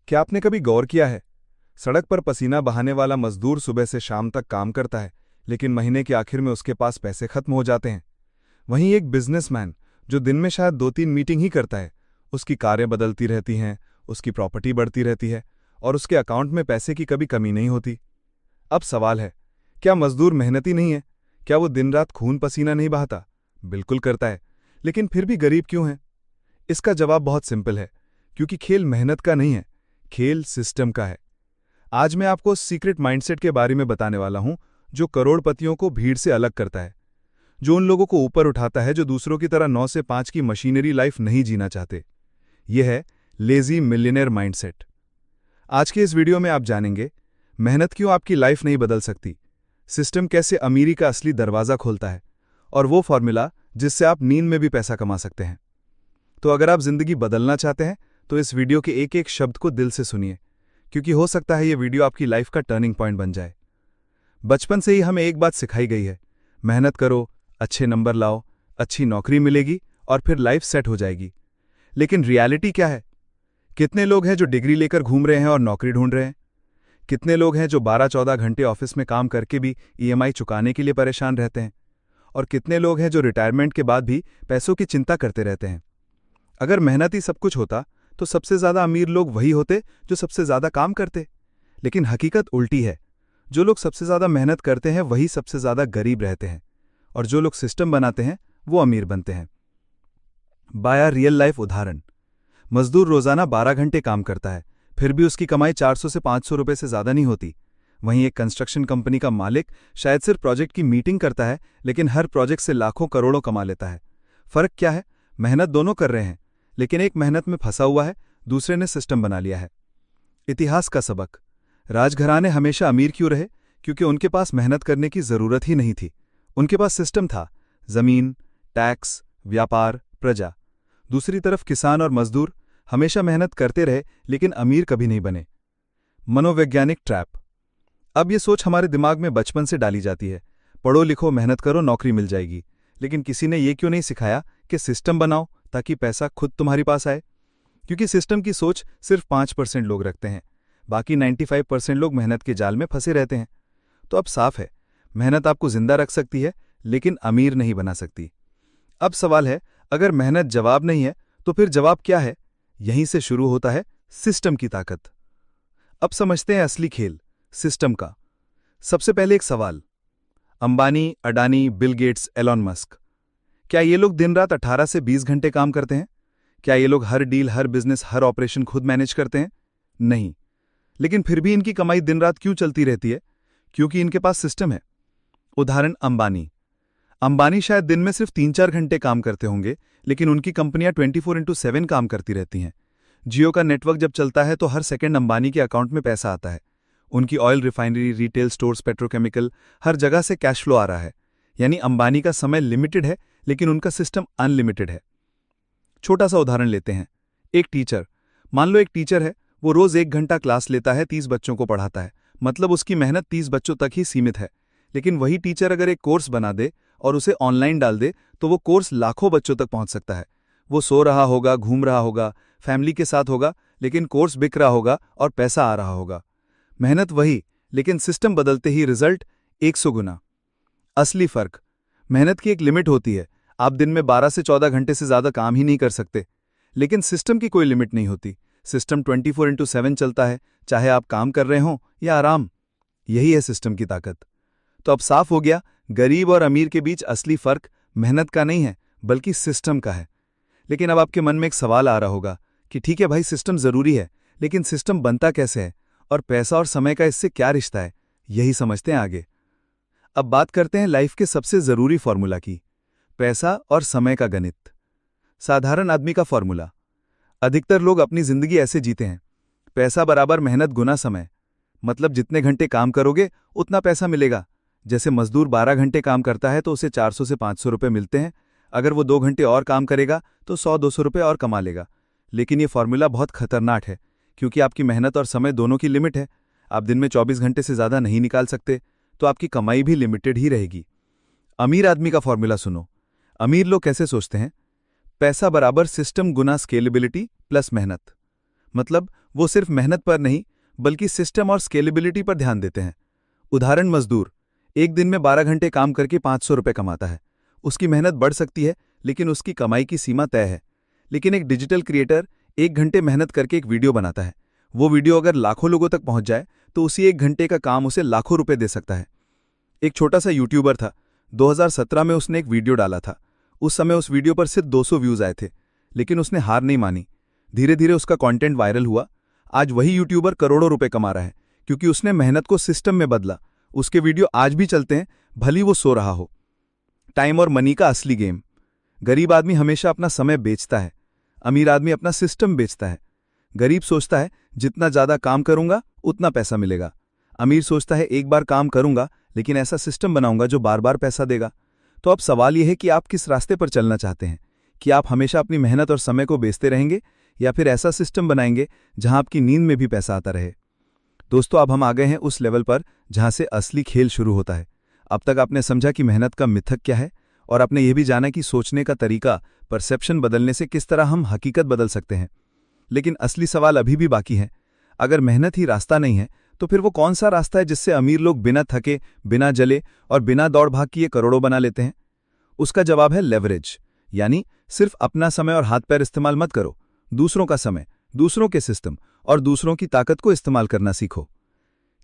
क्या आपने कभी गौर किया है? सड़क पर पसीना बहाने वाला मजदूर सुबह से शाम तक काम करता है, लेकिन महीने के आखिर में उसके पास पैसे खत्म हो जाते हैं। वहीं एक बिजनेसमैन जो दिन में शायद 2-3 मीटिंग ही करता है, उसकी कारें बदलती रहती हैं, उसकी प्रॉपर्टी बढ़ती रहती है और उसके अकाउंट में पैसे की कभी कमी नहीं होती। अब सवाल है, क्या मजदूर मेहनती नहीं है? क्या वो दिन रात खून पसीना नहीं बहाता? बिल्कुल करता है, लेकिन फिर भी गरीब क्यों है? इसका जवाब बहुत सिंपल है, क्योंकि खेल मेहनत का नहीं है, खेल सिस्टम का है। आज मैं आपको उस सीक्रेट माइंडसेट के बारे में बताने वाला हूं जो करोड़पतियों को भीड़ से अलग करता है, जो उन लोगों को ऊपर उठाता है जो दूसरों की तरह 9 से 5 की मशीनरी लाइफ नहीं जीना चाहते। यह है लेजी मिलियनेयर माइंडसेट। आज के इस वीडियो में आप जानेंगे मेहनत क्यों आपकी लाइफ नहीं बदल सकती, सिस्टम कैसे अमीरी का असली दरवाजा खोलता है, और वो फॉर्मूला जिससे आप नींद में भी पैसा कमा सकते हैं। तो अगर आप जिंदगी बदलना चाहते हैं तो इस वीडियो के एक एक शब्द को दिल से सुनिए, क्योंकि हो सकता है ये वीडियो आपकी लाइफ का टर्निंग पॉइंट बन जाए। बचपन से ही हमें एक बात सिखाई गई है, मेहनत करो, अच्छे नंबर लाओ, अच्छी नौकरी मिलेगी और फिर लाइफ सेट हो जाएगी। लेकिन रियलिटी क्या है? कितने लोग हैं जो डिग्री लेकर घूम रहे हैं और नौकरी ढूंढ रहे हैं? कितने लोग हैं जो 12-14 घंटे ऑफिस में काम करके भी ईएमआई चुकाने के लिए परेशान रहते हैं? और कितने लोग हैं जो रिटायरमेंट के बाद भी पैसों की चिंता करते रहते हैं? अगर मेहनत ही सब कुछ होता तो सबसे ज्यादा अमीर लोग वही होते जो सबसे ज्यादा काम करते। लेकिन हकीकत उल्टी है, जो लोग सबसे ज्यादा मेहनत करते हैं वही सबसे ज्यादा गरीब रहते हैं, और जो लोग सिस्टम बनाते हैं वो अमीर बनते हैं। बाया रियल लाइफ उदाहरण। मजदूर रोजाना 12 घंटे काम करता है, फिर भी उसकी कमाई 400 से 500 रुपए से ज्यादा नहीं होती। वहीं एक कंस्ट्रक्शन कंपनी का मालिक शायद सिर्फ प्रोजेक्ट की मीटिंग करता है, लेकिन हर प्रोजेक्ट से लाखों करोड़ों कमा लेता है। फर्क क्या है? मेहनत दोनों कर रहे हैं, लेकिन एक मेहनत में फंसा हुआ है, दूसरे ने सिस्टम बना लिया है। इतिहास का सबक। राजघराने हमेशा अमीर क्यों रहे? क्योंकि उनके पास मेहनत करने की जरूरत ही नहीं थी। उनके पास सिस्टम था, जमीन, टैक्स, व्यापार, प्रजा। दूसरी तरफ किसान और मजदूर हमेशा मेहनत करते रहे, लेकिन अमीर कभी नहीं बने। मनोवैज्ञानिक ट्रैप। अब ये सोच हमारे दिमाग में बचपन से डाली जाती है, पढ़ो लिखो मेहनत करो नौकरी मिल जाएगी। लेकिन किसी ने ये क्यों नहीं सिखाया कि सिस्टम बनाओ ताकि पैसा खुद तुम्हारे पास आए? क्योंकि सिस्टम की सोच सिर्फ 5% लोग रखते हैं, बाकी 95% लोग मेहनत के जाल में फंसे रहते हैं। तो अब साफ है, मेहनत आपको जिंदा रख सकती है, लेकिन अमीर नहीं बना सकती। अब सवाल है, अगर मेहनत जवाब नहीं है तो फिर जवाब क्या है? यहीं से शुरू होता है सिस्टम की ताकत। अब समझते हैं असली खेल सिस्टम का। सबसे पहले एक सवाल, Ambani, Adani, Bill Gates, Elon Musk, क्या ये लोग दिन रात 18 से 20 घंटे काम करते हैं? क्या ये लोग हर डील, हर बिजनेस, हर ऑपरेशन खुद मैनेज करते हैं? नहीं। लेकिन फिर भी इनकी कमाई दिन रात क्यों चलती रहती है? क्योंकि इनके पास सिस्टम है। उदाहरण अंबानी। अंबानी शायद दिन में सिर्फ 3-4 घंटे काम करते होंगे, लेकिन उनकी कंपनियां 24x7 काम करती रहती हैं। जियो का नेटवर्क जब चलता है तो हर सेकंड अंबानी के अकाउंट में पैसा आता है। उनकी oil refinery, retail stores, petrochemical, हर जगह से कैश फ्लो आ रहा है। यानी अंबानी का समय लिमिटेड है, लेकिन उनका सिस्टम अनलिमिटेड है। छोटा सा उदाहरण लेते हैं, एक टीचर। मान लो एक टीचर है, वो रोज 1 घंटा क्लास लेता है, 30 बच्चों को पढ़ाता है, मतलब उसकी मेहनत 30 बच्चों तक ही सीमित है। लेकिन वही टीचर अगर एक कोर्स बना दे और उसे ऑनलाइन डाल दे तो वो कोर्स लाखों बच्चों तक पहुंच सकता है। वो सो रहा होगा, घूम रहा होगा, फैमिली के साथ होगा, लेकिन कोर्स बिक रहा होगा और पैसा आ रहा होगा। मेहनत वही, लेकिन सिस्टम बदलते ही रिजल्ट 100 गुना। असली फर्क, मेहनत की एक लिमिट होती है, आप दिन में 12 से 14 घंटे से ज्यादा काम ही नहीं कर सकते। लेकिन सिस्टम की कोई लिमिट नहीं होती। सिस्टम 24x7 चलता है, चाहे आप काम कर रहे हों या आराम। यही है सिस्टम की ताकत। तो अब साफ हो गया, गरीब और अमीर के बीच असली फर्क मेहनत का नहीं है, बल्कि सिस्टम का है। लेकिन अब आपके मन में एक सवाल आ रहा होगा कि ठीक है भाई, सिस्टम जरूरी है, लेकिन सिस्टम बनता कैसे है और पैसा और समय का इससे क्या रिश्ता है? यही समझते हैं आगे। अब बात करते हैं लाइफ के सबसे जरूरी फॉर्मूला की, पैसा और समय का गणित। साधारण आदमी का फॉर्मूला। अधिकतर लोग अपनी जिंदगी ऐसे जीते हैं, पैसा बराबर मेहनत गुना समय। मतलब जितने घंटे काम करोगे उतना पैसा मिलेगा। जैसे मजदूर 12 घंटे काम करता है तो उसे 400 से 500 रुपए मिलते हैं। अगर वो 2 घंटे और काम करेगा तो 100-200 रुपए और कमा लेगा। लेकिन ये फॉर्मूला बहुत खतरनाक है, क्योंकि आपकी मेहनत और समय दोनों की लिमिट है। आप दिन में 24 घंटे से ज्यादा नहीं निकाल सकते, तो आपकी कमाई भी लिमिटेड ही रहेगी। अमीर आदमी का फॉर्मूला सुनो। अमीर लोग कैसे सोचते हैं? पैसा बराबर सिस्टम गुना स्केलेबिलिटी प्लस मेहनत। मतलब वो सिर्फ मेहनत पर नहीं बल्कि सिस्टम और स्केलेबिलिटी पर ध्यान देते हैं। उदाहरण, मजदूर एक दिन में 12 घंटे काम करके 500 रुपये कमाता है। उसकी मेहनत बढ़ सकती है लेकिन उसकी कमाई की सीमा तय है। लेकिन एक डिजिटल क्रिएटर 1 घंटे मेहनत करके एक वीडियो बनाता है। वो वीडियो अगर लाखों लोगों तक पहुंच जाए तो उसी 1 घंटे का काम उसे लाखों रुपए दे सकता है। एक छोटा सा यूट्यूबर था। 2017 में उसने एक वीडियो डाला था। उस समय उस वीडियो पर सिर्फ 200 व्यूज आए थे, लेकिन उसने हार नहीं मानी। धीरे धीरे उसका कंटेंट वायरल हुआ। आज वही यूट्यूबर करोड़ों रुपए कमा रहा है क्योंकि उसने मेहनत को सिस्टम में बदला। उसके वीडियो आज भी चलते हैं, भली वो सो रहा हो। टाइम और मनी का असली गेम। गरीब आदमी हमेशा अपना समय बेचता है, अमीर आदमी अपना सिस्टम बेचता है। गरीब सोचता है जितना ज्यादा काम करूंगा उतना पैसा मिलेगा। अमीर सोचता है एक बार काम करूंगा लेकिन ऐसा सिस्टम बनाऊंगा जो बार बार पैसा देगा। तो अब सवाल यह है कि आप किस रास्ते पर चलना चाहते हैं? कि आप हमेशा अपनी मेहनत और समय को बेचते रहेंगे या फिर ऐसा सिस्टम बनाएंगे जहां आपकी नींद में भी पैसा आता रहे? दोस्तों, अब हम आ गए हैं उस लेवल पर जहां से असली खेल शुरू होता है। अब तक आपने समझा कि मेहनत का मिथक क्या है, और आपने ये भी जाना कि सोचने का तरीका, परसेप्शन बदलने से किस तरह हम हकीकत बदल सकते हैं। लेकिन असली सवाल अभी भी बाकी है। अगर मेहनत ही रास्ता नहीं है तो फिर वो कौन सा रास्ता है जिससे अमीर लोग बिना थके, बिना जले और बिना दौड़ भाग किए करोड़ों बना लेते हैं? उसका जवाब है लेवरेज। यानी सिर्फ अपना समय और हाथ पैर इस्तेमाल मत करो, दूसरों का समय, दूसरों के सिस्टम और दूसरों की ताकत को इस्तेमाल करना सीखो।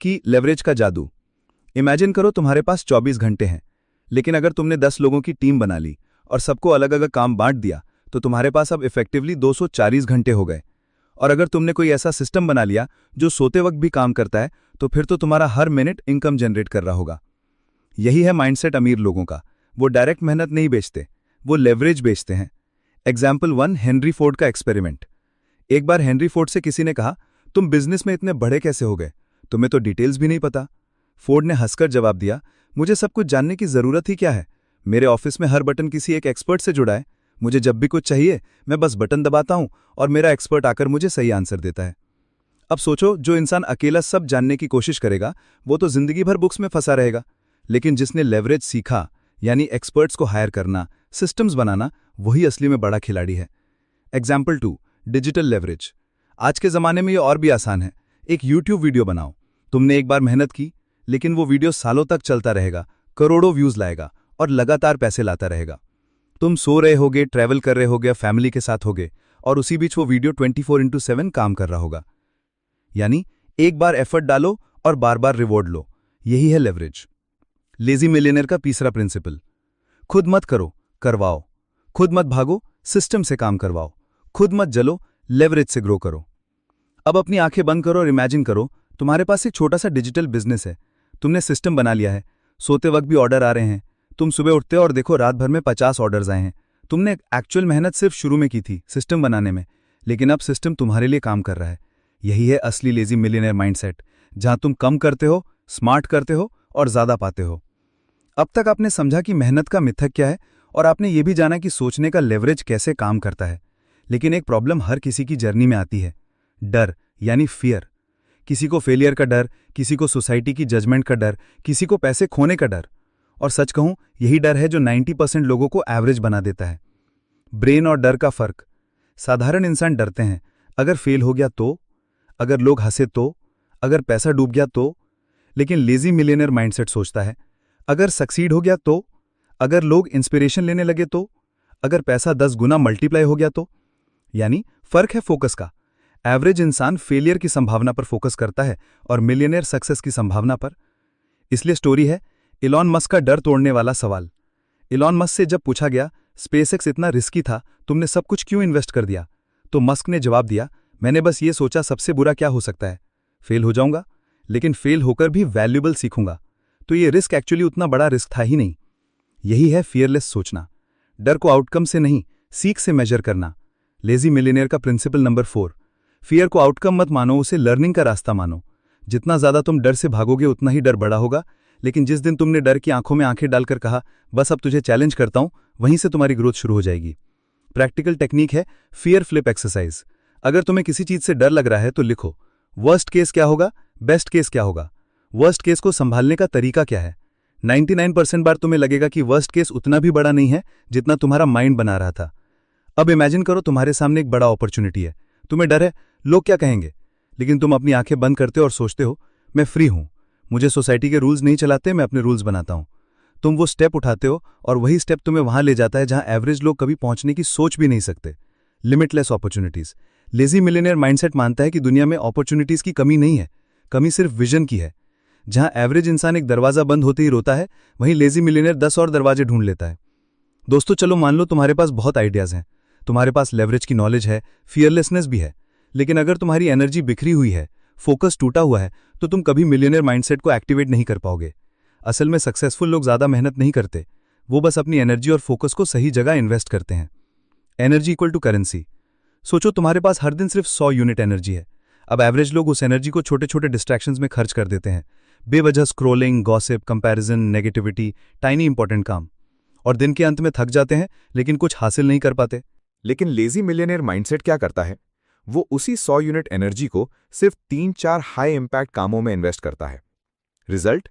कि लेवरेज का जादू। इमेजिन करो तुम्हारे पास 24 घंटे हैं, लेकिन अगर तुमने 10 लोगों की टीम बना ली और सबको अलग अलग काम बांट दिया तो तुम्हारे पास अब इफेक्टिवली 240 घंटे हो गए। और अगर तुमने कोई ऐसा सिस्टम बना लिया जो सोते वक्त भी काम करता है तो फिर तो तुम्हारा हर मिनट इनकम जनरेट कर रहा होगा। यही है माइंडसेट अमीर लोगों का। वो डायरेक्ट मेहनत नहीं बेचते, वो लेवरेज बेचते हैं। एग्जाम्पल 1, हेनरी फोर्ड का एक्सपेरिमेंट। एक बार हेनरी फोर्ड से किसी ने कहा, तुम बिजनेस में इतने बड़े कैसे हो गए? तुम्हें तो डिटेल्स भी नहीं पता। फोर्ड ने हंसकर जवाब दिया, मुझे सब कुछ जानने की जरूरत ही क्या है? मेरे ऑफिस में हर बटन किसी एक एक्सपर्ट से जुड़ा है। मुझे जब भी कुछ चाहिए मैं बस बटन दबाता हूं और मेरा एक्सपर्ट आकर मुझे सही आंसर देता है। अब सोचो, जो इंसान अकेला सब जानने की कोशिश करेगा वो तो जिंदगी भर बुक्स में फंसा रहेगा। लेकिन जिसने लेवरेज सीखा, यानी एक्सपर्ट्स को हायर करना, सिस्टम्स बनाना, वही असली में बड़ा खिलाड़ी है। Example 2, digital leverage. आज के जमाने में ये और भी आसान है। एक यूट्यूब वीडियो बनाओ। तुमने एक बार मेहनत की, लेकिन वो वीडियो सालों तक चलता रहेगा, करोड़ों व्यूज लाएगा और लगातार पैसे लाता रहेगा। तुम सो रहे होगे, ट्रैवल कर रहे होगे, फैमिली के साथ होगे, और उसी बीच वो वीडियो 24/7 काम कर रहा होगा। यानी एक बार एफर्ट डालो और बार बार रिवॉर्ड लो। यही है लेवरेज। लेजी मिलियनेयर का तीसरा प्रिंसिपल। खुद मत करो, करवाओ। खुद मत भागो, सिस्टम से काम करवाओ। खुद मत जलो, लेवरेज से ग्रो करो। अब अपनी आंखें बंद करो और इमेजिन करो, तुम्हारे पास एक छोटा सा डिजिटल बिजनेस है। तुमने सिस्टम बना लिया है, सोते वक्त भी ऑर्डर आ रहे हैं। तुम सुबह उठते हो और देखो रात भर में 50 ऑर्डर्स आए हैं। तुमने एक्चुअल मेहनत सिर्फ शुरू में की थी, सिस्टम बनाने में, लेकिन अब सिस्टम तुम्हारे लिए काम कर रहा है। यही है असली लेजी मिलियनेयर माइंडसेट, जहां तुम कम करते हो, स्मार्ट करते हो और ज्यादा पाते हो। अब तक आपने समझा कि मेहनत का मिथक क्या है, और आपने ये भी जाना कि सोचने का लेवरेज कैसे काम करता है। लेकिन एक प्रॉब्लम हर किसी की जर्नी में आती है, डर, यानी फियर। किसी को फेलियर का डर, किसी को सोसाइटी की जजमेंट का डर, किसी को पैसे खोने का डर। और सच कहूं, यही डर है जो 90% लोगों को एवरेज बना देता है। ब्रेन और डर का फर्क। साधारण इंसान डरते हैं, अगर फेल हो गया तो, अगर लोग हंसे तो, अगर पैसा डूब गया तो। लेकिन लेजी मिलियनेयर माइंडसेट सोचता है, अगर सक्सीड हो गया तो, अगर लोग इंस्पिरेशन लेने लगे तो, अगर पैसा 10 गुना मल्टीप्लाई हो गया तो। यानी फर्क है फोकस का। एवरेज इंसान फेलियर की संभावना पर फोकस करता है और मिलियनेयर सक्सेस की संभावना पर। इसलिए स्टोरी है इलॉन मस्क का डर तोड़ने वाला सवाल। इलॉन मस्क से जब पूछा गया, स्पेसएक्स इतना रिस्की था, तुमने सब कुछ क्यों इन्वेस्ट कर दिया? तो मस्क ने जवाब दिया, मैंने बस ये सोचा सबसे बुरा क्या हो सकता है, फेल हो जाऊंगा, लेकिन फेल होकर भी वैल्यूबल सीखूंगा। तो ये रिस्क एक्चुअली उतना बड़ा रिस्क था ही नहीं। यही है फियरलेस सोचना। डर को आउटकम से नहीं, सीख से मेजर करना। लेजी मिलियनेयर का प्रिंसिपल नंबर 4, फियर को आउटकम मत मानो, उसे लर्निंग का रास्ता मानो। जितना ज्यादा तुम डर से भागोगे उतना ही डर बड़ा होगा, लेकिन जिस दिन तुमने डर की आंखों में आंखें डालकर कहा, बस अब तुझे चैलेंज करता हूं, वहीं से तुम्हारी ग्रोथ शुरू हो जाएगी। प्रैक्टिकल टेक्निक है फियर फ्लिप एक्सरसाइज। अगर तुम्हें किसी चीज से डर लग रहा है तो लिखो, वर्स्ट केस क्या होगा, बेस्ट केस क्या होगा। वर्स्ट केस को संभालने का तरीका क्या है? 99% बार तुम्हें लगेगा कि वर्स्ट केस उतना भी बड़ा नहीं है जितना तुम्हारा माइंड बना रहा था। अब इमेजिन करो तुम्हारे सामने एक बड़ा अपॉर्चुनिटी है। तुम्हें डर है, लोग क्या कहेंगे, लेकिन तुम अपनी आंखें बंद करते हो और सोचते हो मैं फ्री हूं, मुझे सोसाइटी के रूल्स नहीं चलाते, मैं अपने रूल्स बनाता हूं। तुम वो स्टेप उठाते हो और वही स्टेप तुम्हें वहां ले जाता है जहां एवरेज लोग कभी पहुंचने की सोच भी नहीं सकते। Limitless opportunities. Lazy millionaire mindset मानता है कि दुनिया में अपॉर्चुनिटीज की कमी नहीं है, कमी सिर्फ विजन की है। जहां एवरेज इंसान एक दरवाजा बंद होते ही रोता है, वहीं लेजी मिलियनेयर 10 और दरवाजे ढूंढ लेता है। दोस्तों, चलो मान लो तुम्हारे पास बहुत आइडियाज हैं, तुम्हारे पास लेवरेज की नॉलेज है, फियरलेसनेस भी है, लेकिन अगर तुम्हारी एनर्जी बिखरी हुई है, फोकस टूटा हुआ है, तो तुम कभी मिलियनेयर माइंडसेट को एक्टिवेट नहीं कर पाओगे। असल में सक्सेसफुल लोग ज्यादा मेहनत नहीं करते, वो बस अपनी एनर्जी और फोकस को सही जगह इन्वेस्ट करते हैं। Energy equal to currency. सोचो तुम्हारे पास हर दिन सिर्फ 100 यूनिट एनर्जी है। अब एवरेज लोग उस एनर्जी को छोटे छोटे डिस्ट्रैक्शंस में खर्च कर देते हैं, बेवजह scrolling, gossip, comparison, negativity, tiny important काम, और दिन के अंत में थक जाते हैं लेकिन कुछ हासिल नहीं कर पाते। लेकिन लेजी मिलियनेयर माइंडसेट क्या करता है? वो उसी 100 यूनिट एनर्जी को सिर्फ 3-4 हाई इंपैक्ट कामों में इन्वेस्ट करता है। रिजल्ट?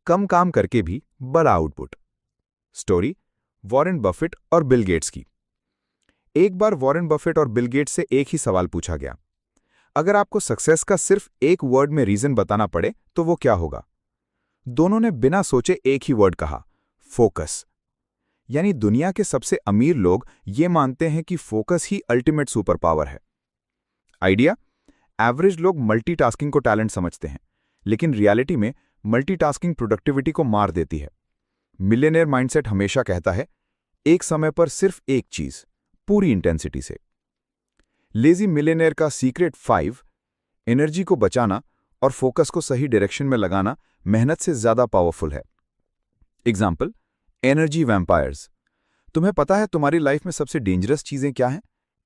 कम काम करके भी बड़ा आउटपुट। स्टोरी वॉरेन बफेट और बिल गेट्स की। एक बार वॉरेन बफेट और बिल गेट्स से एक ही सवाल पूछा गया, अगर आपको सक्सेस का सिर्फ एक वर्ड में रीजन बताना पड़े तो वो क्या होगा? दोनों ने बिना सोचे एक ही वर्ड कहा, फोकस। यानी दुनिया के सबसे अमीर लोग ये मानते हैं कि फोकस ही अल्टीमेट सुपर पावर है। आइडिया? एवरेज लोग मल्टीटास्किंग को टैलेंट समझते हैं, लेकिन रियलिटी में मल्टीटास्किंग प्रोडक्टिविटी को मार देती है। मिलियनेयर माइंडसेट हमेशा कहता है, एक समय पर सिर्फ एक चीज, पूरी इंटेंसिटी से। लेजी मिलियनेयर का सीक्रेट 5, एनर्जी को बचाना और फोकस को सही डायरेक्शन में लगाना मेहनत से ज्यादा पावरफुल है। Example, energy vampires. तुम्हें पता है तुम्हारी लाइफ में सबसे डेंजरस चीजें क्या हैं?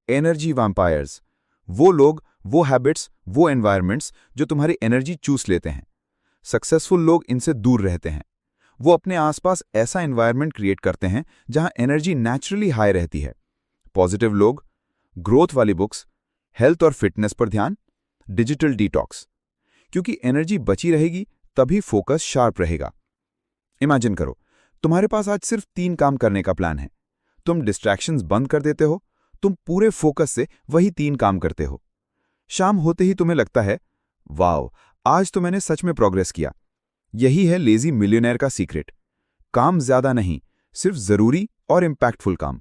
Energy vampires. वो लोग, वो हैबिट्स, वो एनवायरमेंट्स जो तुम्हारी एनर्जी चूस लेते हैं। सक्सेसफुल लोग इनसे दूर रहते हैं। वो अपने आसपास ऐसा एनवायरमेंट क्रिएट करते हैं जहां एनर्जी नेचुरली हाई रहती है। पॉजिटिव लोग, ग्रोथ वाली बुक्स, हेल्थ और फिटनेस पर ध्यान, डिजिटल डिटॉक्स। क्योंकि एनर्जी बची रहेगी तभी फोकस शार्प रहेगा। इमेजिन करो, तुम्हारे पास आज सिर्फ 3 काम करने का प्लान है। तुम डिस्ट्रैक्शंस बंद कर देते हो, तुम पूरे फोकस से वही 3 काम करते हो। शाम होते ही तुम्हें लगता है, वाओ, आज तो मैंने सच में प्रोग्रेस किया। यही है लेजी मिलियनेयर का सीक्रेट। काम ज्यादा नहीं, सिर्फ जरूरी और इंपैक्टफुल काम।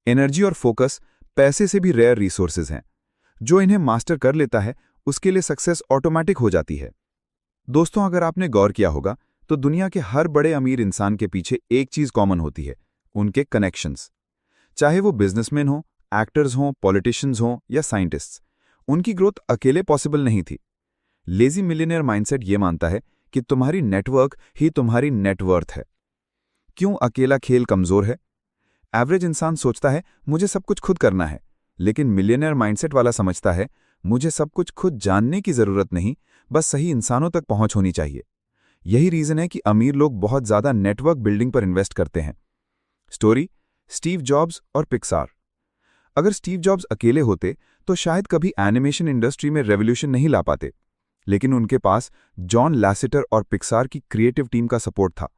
एनर्जी और फोकस पैसे से भी रेयर रिसोर्सेज हैं। जो इन्हें मास्टर कर लेता है उसके लिए सक्सेस ऑटोमेटिक हो जाती है। दोस्तों, अगर आपने गौर किया होगा तो दुनिया के हर बड़े अमीर इंसान के पीछे एक चीज कॉमन होती है, उनके कनेक्शंस। चाहे वो बिजनेसमैन हो, एक्टर्स हों, पॉलिटिशियंस हों या साइंटिस्ट्स, उनकी ग्रोथ अकेले पॉसिबल नहीं थी। लेजी मिलियनेयर माइंडसेट ये मानता है कि तुम्हारी नेटवर्क ही तुम्हारी नेटवर्थ है। क्यों अकेला खेल कमजोर है? एवरेज इंसान सोचता है मुझे सब कुछ खुद करना है, लेकिन मिलियनेयर माइंडसेट वाला समझता है मुझे सब कुछ खुद जानने की जरूरत नहीं, बस सही इंसानों तक पहुंच होनी चाहिए। यही रीजन है कि अमीर लोग बहुत ज्यादा नेटवर्क बिल्डिंग पर इन्वेस्ट करते हैं। स्टोरी स्टीव जॉब्स और पिक्सार। अगर स्टीव जॉब्स अकेले होते तो शायद कभी एनिमेशन इंडस्ट्री में रेवोल्यूशन नहीं ला पाते, लेकिन उनके पास जॉन लैसेटर और पिक्सार की क्रिएटिव टीम का सपोर्ट था।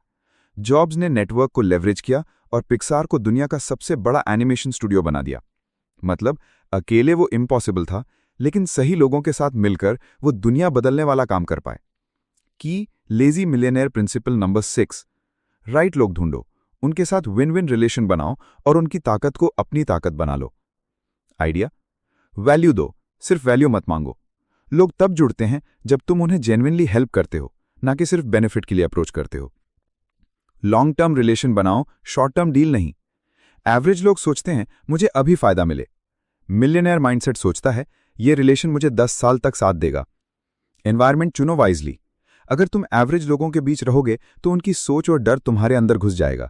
जॉब्स ने नेटवर्क को लेवरेज किया और पिक्सार को दुनिया का सबसे बड़ा एनिमेशन स्टूडियो बना दिया। मतलब अकेले वो इम्पॉसिबल था, लेकिन सही लोगों के साथ मिलकर वो दुनिया बदलने वाला काम कर पाए। की lazy millionaire principle number 6, right लोग ढूंढो, उनके साथ विन विन रिलेशन बनाओ और उनकी ताकत को अपनी ताकत बना लो। आइडिया? वैल्यू दो, सिर्फ वैल्यू मत मांगो। लोग तब जुड़ते हैं जब तुम उन्हें जेन्युइनली हेल्प करते हो, ना कि सिर्फ बेनिफिट के लिए अप्रोच करते हो। लॉन्ग टर्म रिलेशन बनाओ, शॉर्ट टर्म डील नहीं। एवरेज लोग सोचते हैं मुझे अभी फायदा मिले। मिलियनेयर माइंडसेट सोचता है ये रिलेशन मुझे 10 साल तक साथ देगा। एनवायरमेंट चुनो वाइजली। अगर तुम एवरेज लोगों के बीच रहोगे तो उनकी सोच और डर तुम्हारे अंदर घुस जाएगा।